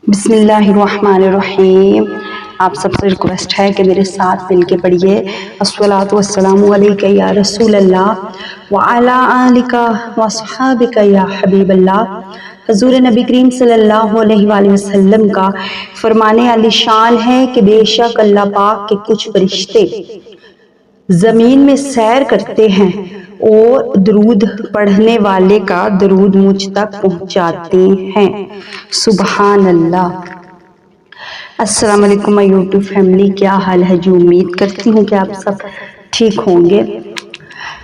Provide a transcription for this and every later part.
بسم اللہ الرحمن الرحیم۔ آپ سب سے ریکویسٹ ہے کہ میرے ساتھ مل کے پڑھیے الصلاۃ والسلام علیک یا رسول اللہ وعلی آلک واصحابک یا حبیب اللہ۔ حضور نبی کریم صلی اللہ علیہ وآلہ وسلم کا فرمانے علی شان ہے کہ بے شک اللہ پاک کے کچھ فرشتے زمین میں سیر کرتے ہیں اور درود پڑھنے والے کا درود مجھ تک پہنچاتے ہیں۔ سبحان اللہ۔ السلام علیکم مائی یوٹیوب فیملی، کیا حال ہے جی؟ امید کرتی ہوں کہ آپ سب ٹھیک ہوں گے۔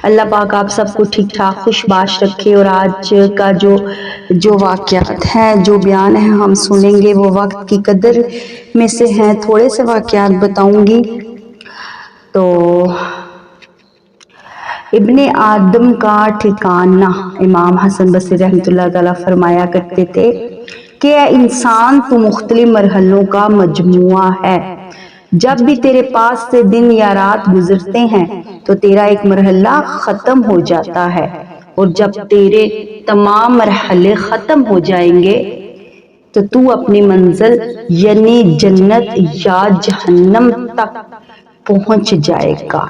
اللہ پاک آپ سب کو ٹھیک ٹھاک خوش باش رکھے۔ اور آج کا جو واقعات ہیں، جو بیان ہیں ہم سنیں گے، وہ وقت کی قدر میں سے ہیں۔ تھوڑے سے واقعات بتاؤں گی۔ تو ابن آدم کا ٹھکانہ، امام حسن بصری رحمۃ اللہ تعالیٰ فرمایا کرتے تھے کہ اے انسان، تو مختلف مرحلوں کا مجموعہ ہے۔ جب بھی تیرے پاس سے دن یا رات گزرتے ہیں تو تیرا ایک مرحلہ ختم ہو جاتا ہے، اور جب تیرے تمام مرحلے ختم ہو جائیں گے تو اپنی منزل یعنی جنت یا جہنم تک پہنچ جائے گا۔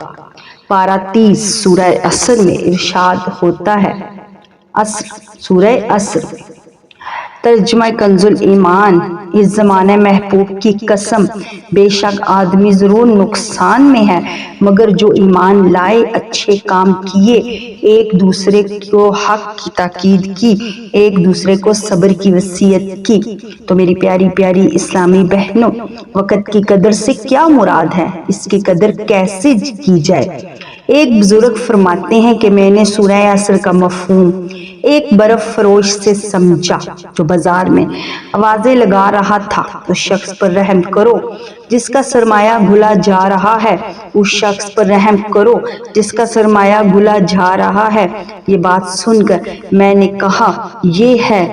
پارہ 30 سورہ عصر میں ارشاد ہوتا ہے، سورہ عصر۔ ترجمہ کنز ایمان۔ اس زمانہ محبوب کی قسم، بے شک آدمی ضرور نقصان میں ہے، مگر جو ایمان لائے، اچھے کام کیے، ایک دوسرے کو حق کی تاکید کی، ایک دوسرے کو صبر کی وصیت کی۔ تو میری پیاری پیاری اسلامی بہنوں، وقت کی قدر سے کیا مراد ہے؟ اس کی قدر کیسے کی جائے؟ ایک بزرگ فرماتے ہیں کہ میں نے سورہ عصر کا مفہوم ایک برف فروش سے سمجھا جو بازار میں آوازیں لگا رہا تھا، اس شخص پر رحم کرو جس کا سرمایہ گھلا جا رہا ہے، اس شخص پر رحم کرو جس کا سرمایہ گھلا جا رہا ہے۔ یہ بات سن کر میں نے کہا، یہ ہے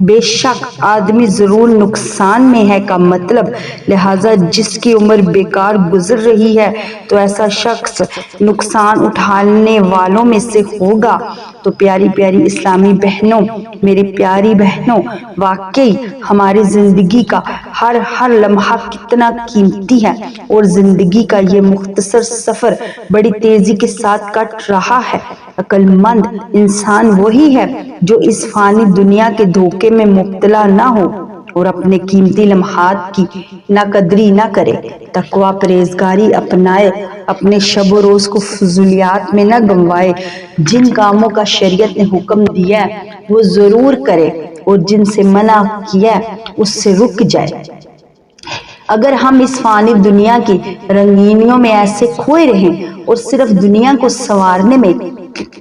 بے شک آدمی ضرور نقصان میں ہے کا مطلب، لہٰذا جس کی عمر بیکار گزر رہی ہے تو ایسا شخص نقصان اٹھانے والوں میں سے ہوگا۔ تو پیاری پیاری اسلامی بہنوں، میری پیاری بہنوں، واقعی ہماری زندگی کا ہر لمحہ کتنا قیمتی ہے، اور زندگی کا یہ مختصر سفر بڑی تیزی کے ساتھ کٹ رہا ہے۔ عقل مند انسان وہی ہے جو اس فانی دنیا کے دھوکے میں مبتلا نہ ہو اور اپنے قیمتی لمحات کی ناقدری نہ کرے، تقویٰ پرہیزگاری اپنائے، اپنے شب و روز کو فضولیات میں نہ گنوائے، جن کاموں کا شریعت نے حکم دیا ہے وہ ضرور کرے، اور جن سے منع کیا ہے اس سے رک جائے۔ اگر ہم اس فانی دنیا کی رنگینیوں میں ایسے کھوئے رہیں اور صرف دنیا کو سنوارنے میں،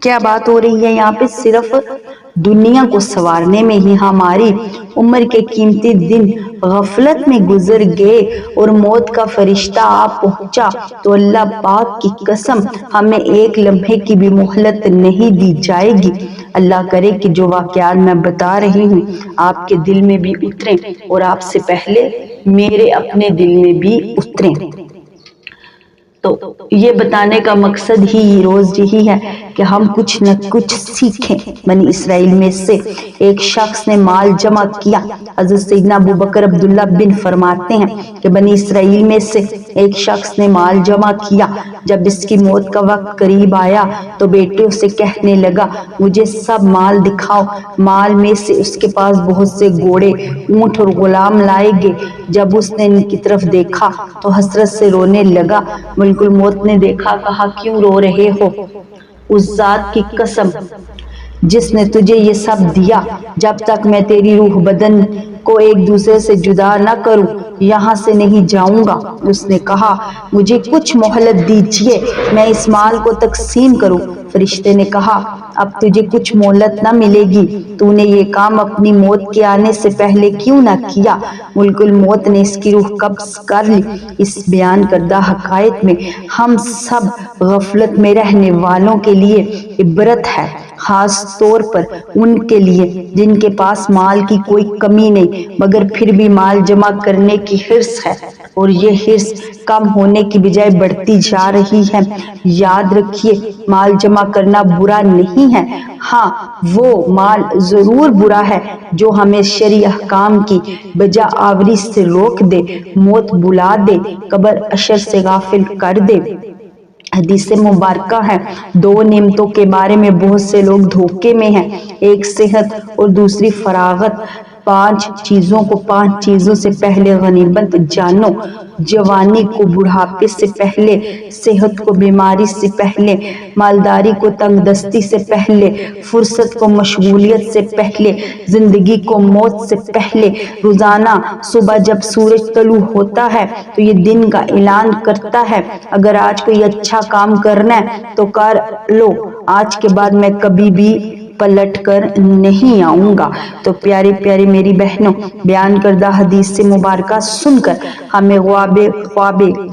کیا بات ہو رہی ہے یہاں پہ، صرف دنیا کو سنوارنے میں ہی ہماری عمر کے قیمتی دن غفلت میں گزر گئے اور موت کا فرشتہ آ پہنچا تو اللہ پاک کی قسم ہمیں ایک لمحے کی بھی مہلت نہیں دی جائے گی۔ اللہ کرے کہ جو واقعات میں بتا رہی ہوں آپ کے دل میں بھی اتریں، اور آپ سے پہلے میرے اپنے دل میں بھی اتریں۔ تو یہ بتانے کا مقصد ہی روز یہی ہے کہ ہم کچھ نہ کچھ سیکھیں۔ بنی اسرائیل میں سے ایک شخص نے مال جمع کیا۔ حضرت سیدنا ابو بکر عبداللہ بن فرماتے ہیں کہ بنی اسرائیل میں سے ایک شخص نے مال جمع کیا۔ جب اس کی موت کا وقت قریب آیا تو بیٹے اسے کہنے لگا، مجھے سب مال دکھاؤ۔ مال میں سے اس کے پاس بہت سے گھوڑے، اونٹ اور غلام لائے گئے۔ جب اس نے ان کی طرف دیکھا تو حسرت سے رونے لگا۔ ملک الموت نے دیکھا، کہا، کیوں رو رہے ہو؟ اس ذات کی قسم جس نے تجھے یہ سب دیا، جب تک میں تیری روح بدن کو ایک دوسرے سے جدا نہ کروں یہاں سے نہیں جاؤں گا۔ اس نے کہا، مجھے کچھ مہلت دیجیے، میں اس مال کو تقسیم کروں۔ فرشتے نے کہا، اب تجھے کچھ مہلت نہ ملے گی، تو نے یہ کام اپنی موت کے آنے سے پہلے کیوں نہ کیا؟ ملک الموت نے اس کی روح قبض کر لی۔ اس بیان کردہ حقائق میں ہم سب غفلت میں رہنے والوں کے لیے عبرت ہے، خاص طور پر ان کے لیے جن کے پاس مال کی کوئی کمی نہیں مگر پھر بھی مال جمع کرنے کی حرص ہے۔ اور یہ حرص کم ہونے کی بجائے بڑھتی جا رہی ہے۔ یاد رکھیے، مال جمع کرنا برا نہیں ہے، ہاں وہ مال ضرور برا ہے جو ہمیں شرعی احکام کی بجا آوری سے روک دے، موت بلا دے، قبر اشر سے غافل کر دے۔ حدیث مبارکہ ہے، دو نعمتوں کے بارے میں بہت سے لوگ دھوکے میں ہیں، ایک صحت اور دوسری فراغت۔ پانچ چیزوں سے پہلے غنیمت جانو، جوانی کو بڑھاپے سے پہلے، صحت کو بیماری سے پہلے، مالداری کو تنگ دستی سے پہلے، فرصت کو مشغولیت سے پہلے، زندگی کو موت سے پہلے۔ روزانہ صبح جب سورج طلوع ہوتا ہے تو یہ دن کا اعلان کرتا ہے، اگر آج کوئی اچھا کام کرنا ہے تو کر لو، آج کے بعد میں کبھی بھی پلٹ کر نہیں آؤں گا۔ تو پیاری پیاری میری بہنوں، بیان کردہ حدیث مبارکہ سن کر ہمیں خواب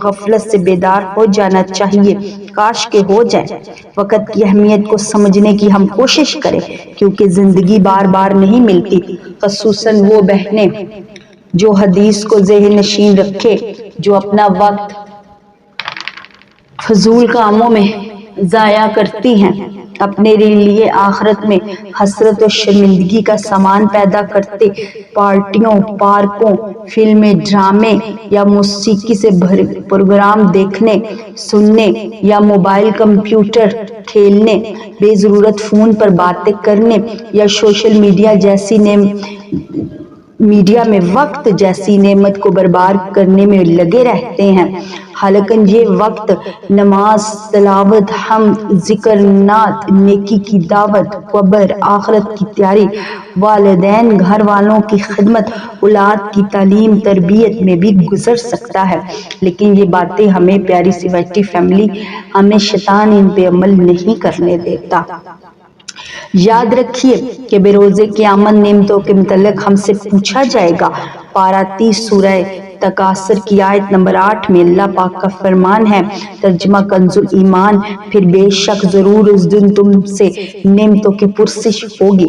غفلت سے بیدار ہو جانا چاہیے، کاش کے ہو جائے۔ وقت کی اہمیت کو سمجھنے کی ہم کوشش کریں، کیونکہ زندگی بار بار نہیں ملتی، خصوصاً وہ بہنیں جو حدیث کو ذہن نشین رکھے، جو اپنا وقت فضول کاموں میں ضائع کرتی ہیں، اپنے لیے آخرت میں حسرت و شرمندگی کا سامان پیدا کرتے پارٹیوں، پارکوں، فلمیں، ڈرامے یا موسیقی سے بھرے پروگرام دیکھنے سننے یا موبائل کمپیوٹر کھیلنے، بے ضرورت فون پر باتیں کرنے یا سوشل میڈیا میں وقت جیسی نعمت کو برباد کرنے میں لگے رہتے ہیں۔ حالانکہ یہ وقت نماز، تلاوت، حمد، ذکر، نعت، نیکی کی دعوت، قبر، آخرت کی تیاری، والدین گھر والوں کی خدمت، اولاد کی تعلیم تربیت میں بھی گزر سکتا ہے، لیکن یہ باتیں ہمیں پیاری سی ویٹی فیملی، ہمیں شیطان ان پہ عمل نہیں کرنے دیتا۔ یاد رکھیے کہ بروز قیامت نعمتوں کے متعلق ہم سے پوچھا جائے گا۔ پارہ 30 سورہ تکاثر کی آیت نمبر 8 میں اللہ پاک کا فرمان ہے، ترجمہ کنز ایمان، پھر بے شک ضرور اس دن تم سے نعمتوں کی پرسش ہوگی۔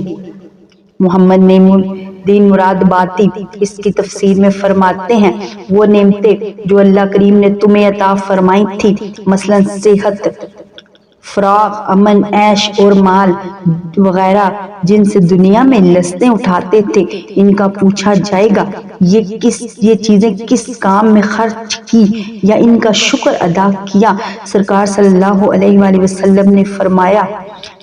محمد نعیم الدین مرادآبادی اس کی تفسیر میں فرماتے ہیں، وہ نعمتیں جو اللہ کریم نے تمہیں عطا فرمائی تھی، مثلاً صحت، فراغ، امن، عیش اور مال وغیرہ، جن سے دنیا میں لذتیں اٹھاتے تھے، ان کا پوچھا جائے گا، یہ چیزیں کس کام میں خرچ کی یا ان کا شکر ادا کیا؟ سرکار صلی اللہ علیہ وآلہ وسلم نے فرمایا،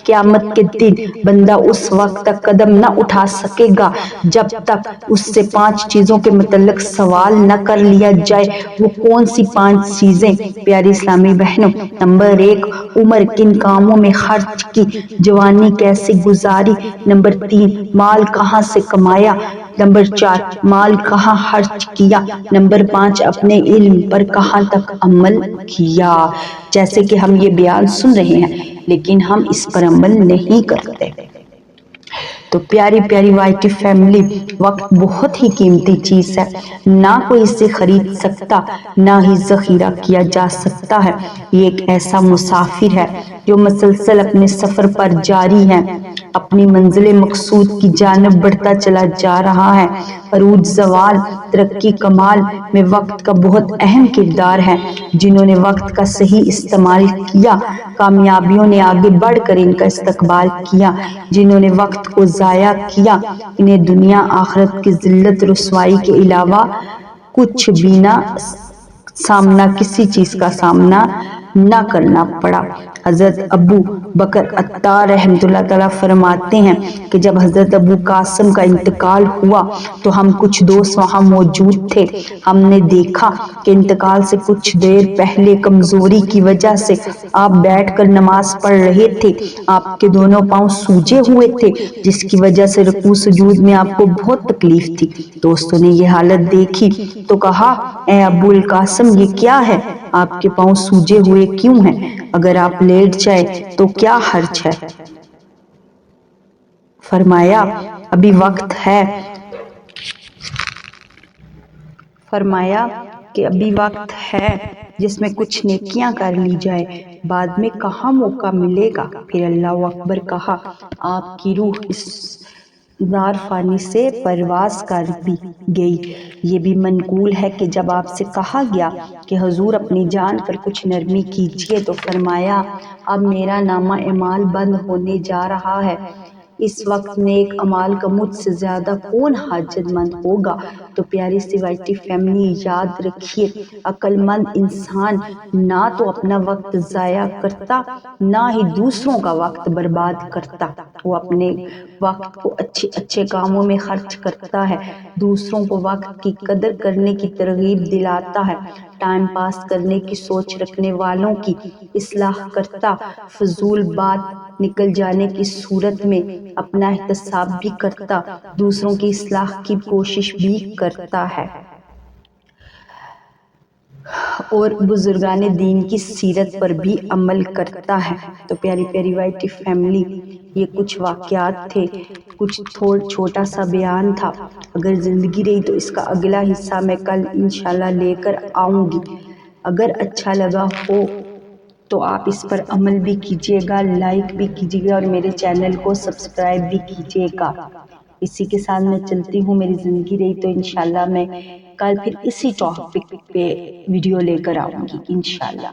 قیامت کے دن بندہ اس وقت تک قدم نہ اٹھا سکے گا جب تک اس سے 5 چیزوں کے متعلق سوال نہ کر لیا جائے۔ وہ کون سی 5 چیزیں؟ پیاری اسلامی بہنوں، نمبر 1، عمر کن کاموں میں خرچ کی، جوانی کیسے گزاری، نمبر 3، مال کہاں سے کمایا، نمبر 4، مال کہاں خرچ کیا، نمبر 5، اپنے علم پر کہاں تک عمل کیا۔ جیسے کہ ہم یہ بیان سن رہے ہیں لیکن ہم اس پر عمل نہیں کرتے۔ تو پیاری پیاری وائٹی فیملی، وقت بہت ہی قیمتی چیز ہے، نہ کوئی اسے خرید سکتا، نہ ہی ذخیرہ کیا جا سکتا ہے۔ یہ ایک ایسا مسافر ہے جو مسلسل اپنے سفر پر جاری ہے، اپنی منزل مقصود کی جانب بڑھتا چلا جا رہا ہے۔ عروج، زوال، ترقی، کمال میں وقت کا بہت اہم کردار ہے۔ جنہوں نے وقت کا صحیح استعمال کیا، کامیابیوں نے آگے بڑھ کر ان کا استقبال کیا۔ جنہوں نے وقت کو ضائع کیا، انہیں دنیا آخرت کی ذلت رسوائی کے علاوہ کچھ بھی کسی چیز کا سامنا نہ کرنا پڑا۔ حضرت ابو بکر عطار رحمۃ اللہ تعالیٰ فرماتے ہیں کہ جب حضرت ابو قاسم کا انتقال ہوا تو ہم کچھ دوست وہاں موجود تھے۔ ہم نے دیکھا کہ انتقال سے کچھ دیر پہلے کمزوری کی وجہ سے آپ بیٹھ کر نماز پڑھ رہے تھے، آپ کے دونوں پاؤں سوجے ہوئے تھے، جس کی وجہ سے رکوع سجود میں آپ کو بہت تکلیف تھی۔ دوستوں نے یہ حالت دیکھی تو کہا، اے ابو القاسم، یہ کیا ہے؟ آپ کے پاؤں سوجے ہوئے کیوں ہیں؟ اگر آپ لیٹ جائیں تو کیا حرج ہے؟ فرمایا ابھی وقت ہے، جس میں کچھ نیکیاں کر لی جائے، بعد میں کہاں موقع ملے گا۔ پھر اللہ اکبر کہا، آپ کی روح اس نار فانی سے پرواز کر بھی گئی۔ یہ بھی منقول ہے کہ جب آپ سے کہا گیا کہ حضور اپنی جان پر کچھ نرمی کیجیے تو فرمایا اب میرا نامہ اعمال بند ہونے جا رہا ہے، اس وقت نیک اعمال کا مجھ سے زیادہ کون حاجت مند ہوگا۔ تو پیاری سی وائی فیملی یاد رکھیے، عقل مند انسان نہ تو اپنا وقت ضائع کرتا نہ ہی دوسروں کا وقت برباد کرتا، وہ اپنے وقت کو اچھے اچھے کاموں میں خرچ کرتا ہے، دوسروں کو وقت کی قدر کرنے کی ترغیب دلاتا ہے، ٹائم پاس کرنے کی سوچ رکھنے والوں کی اصلاح کرتا، فضول بات نکل جانے کی صورت میں اپنا احتساب بھی کرتا، دوسروں کی اصلاح کی کوشش بھی کرتا ہے اور بزرگان دین کی سیرت پر بھی عمل کرتا ہے۔ تو پیاری پیاری وائی ٹی فیملی، یہ کچھ واقعات تھے، کچھ چھوٹا سا بیان تھا۔ اگر زندگی رہی تو اس کا اگلا حصہ میں کل انشاءاللہ لے کر آؤں گی۔ اگر اچھا لگا ہو تو آپ اس پر عمل بھی کیجیے گا، لائک بھی کیجیے گا اور میرے چینل کو سبسکرائب بھی کیجیے گا۔ اسی کے ساتھ میں چلتی ہوں، میری زندگی رہی تو انشاءاللہ میں کل پھر اسی ٹاپک پہ ویڈیو لے کر آؤں گی انشاءاللہ۔